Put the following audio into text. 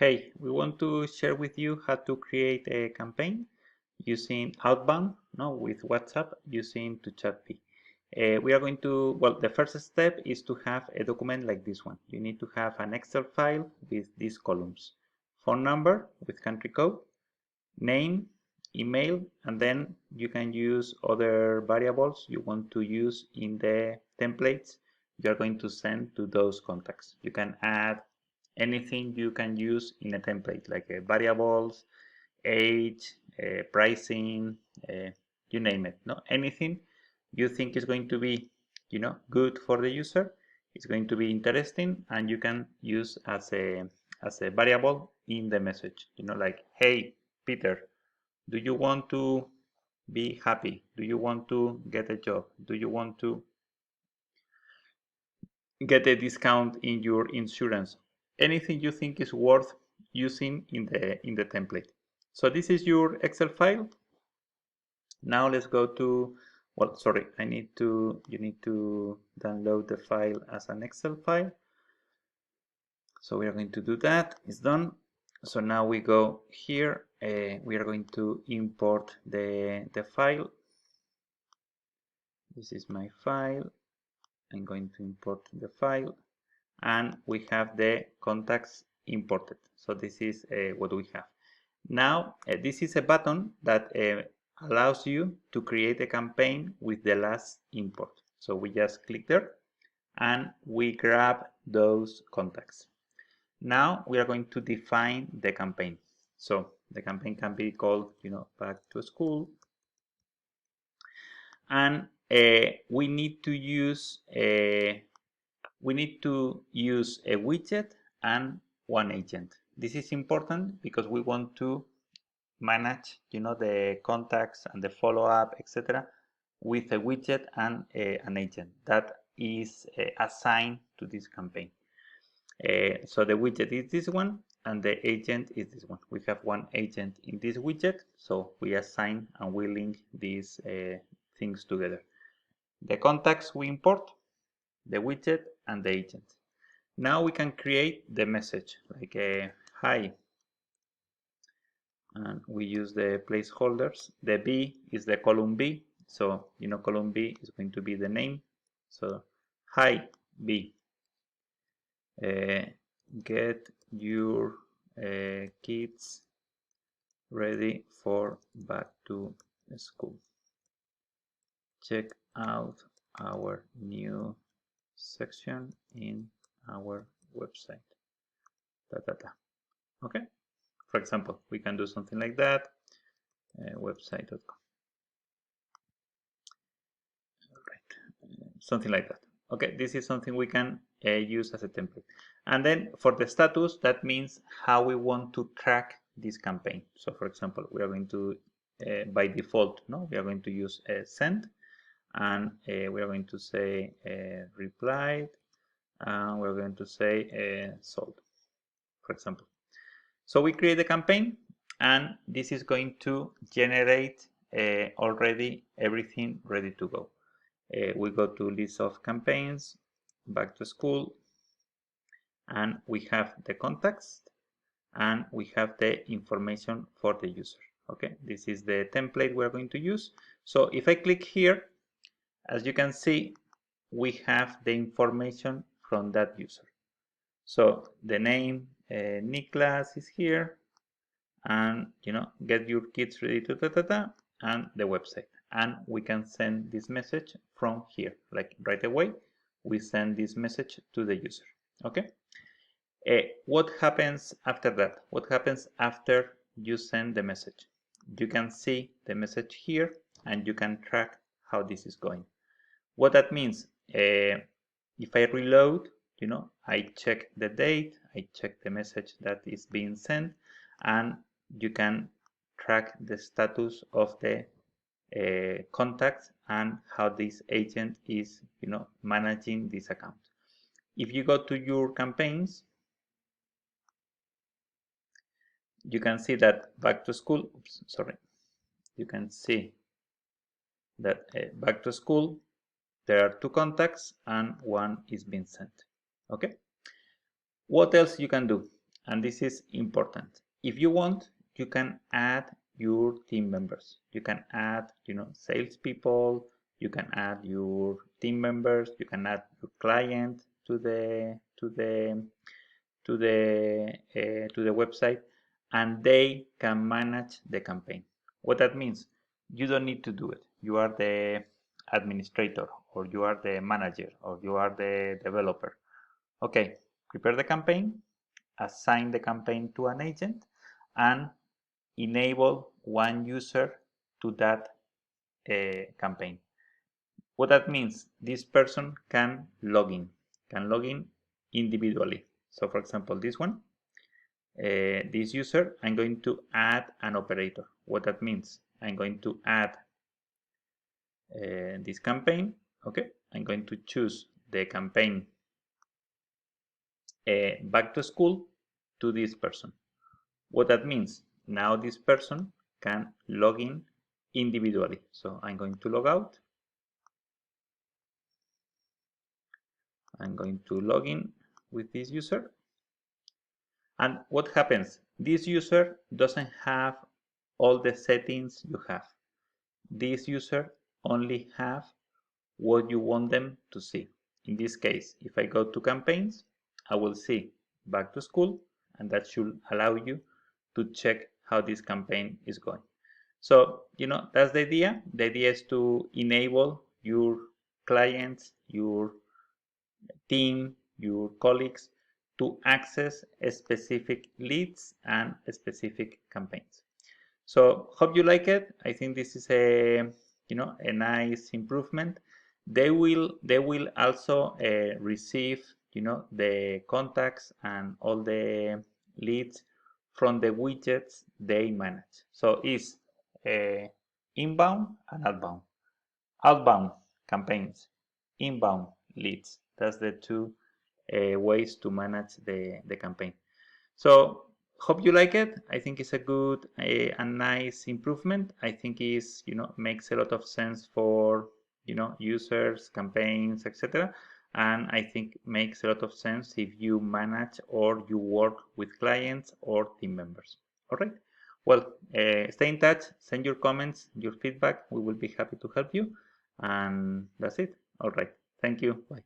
Hey, we want to share with you how to create a campaign using Outbound, no, with WhatsApp using to ChatP. We are going to, well, the first step is to have a document like this one. You need to have an Excel file with these columns: phone number with country code, name, email, and then you can use other variables you want to use in the templates you are going to send to those contacts. You can add anything you can use in a template, like variables, age, pricing, you name it. No, anything you think is going to be, good for the user. It's going to be interesting, and you can use as a variable in the message. Like, hey, Peter, do you want to be happy? Do you want to get a job? Do you want to get a discount in your insurance? Anything you think is worth using in the template. So this is your Excel file. Now let's go to, well, sorry, you need to download the file as an Excel file. So we are going to do that. It's done. So now we go here. We are going to import the file. This is my file. I'm going to import the file, and we have the contacts imported. So this is what we have. Now, this is a button that allows you to create a campaign with the last import. So we just click there and we grab those contacts. Now we are going to define the campaign. So the campaign can be called, back to school. And we need to use a widget and one agent. This is important because we want to manage, the contacts and the follow-up, etc., with a widget and an agent that is assigned to this campaign. So the widget is this one, and the agent is this one. We have one agent in this widget, so we assign and we link these things together. The contacts we import, the widget, and the agent. Now we can create the message, like hi, and we use the placeholders. The B is the column B, so column B is going to be the name. So hi B, get your kids ready for back to school. Check out our new section in our website. Okay, for example, we can do something like that. Website.com. Right. Something like that. Okay, this is something we can use as a template. And then for the status, that means how we want to track this campaign. So for example, we are going to, by default, we are going to use send, and we are going to say replied, and we're going to say sold, for example. So we create a campaign, and this is going to generate already everything ready to go. We go to list of campaigns, back to school, and we have the contacts, and we have the information for the user. Okay, this is the template we're going to use. So if I click here, as you can see, we have the information from that user. So the name Niklas is here, and get your kids ready to and the website, and we can send this message from here, like right away. We send this message to the user. Okay. What happens after that? What happens after you send the message? You can see the message here, and you can track how this is going. What that means, if I reload, I check the date, I check the message that is being sent, and you can track the status of the contacts and how this agent is, managing this account. If you go to your campaigns, you can see that back to school, you can see that back to school, there are two contacts and one is being sent. Okay. What else you can do? and this is important. If you want, you can add your team members. You can add, salespeople. You can add your team members. You can add your client to the website, and they can manage the campaign. What that means, you don't need to do it. You are the administrator, or you are the manager, or you are the developer. Okay, prepare the campaign, assign the campaign to an agent, and enable one user to that campaign. What that means, this person can log in individually. So for example, this one, this user, I'm going to add an operator. What that means, I'm going to add this campaign. Okay, I'm going to choose the campaign back to school to this person. What that means, now this person can log in individually. So I'm going to log out. I'm going to log in with this user. And what happens? This user doesn't have all the settings you have. This user only have what you want them to see. In this case, if I go to campaigns, I will see back to school, and that should allow you to check how this campaign is going. So, that's the idea. The idea is to enable your clients, your team, your colleagues to access specific leads and specific campaigns. So hope you like it. I think this is a nice improvement. They will also receive the contacts and all the leads from the widgets they manage. So it's inbound and outbound. Outbound campaigns, inbound leads. That's the two ways to manage the campaign. So hope you like it. I think it's a good, a nice improvement. I think is makes a lot of sense for users, campaigns, etc. And I think makes a lot of sense if you manage or you work with clients or team members. All right. Well, stay in touch. Send your comments, your feedback. We will be happy to help you. And that's it. All right. Thank you. Bye.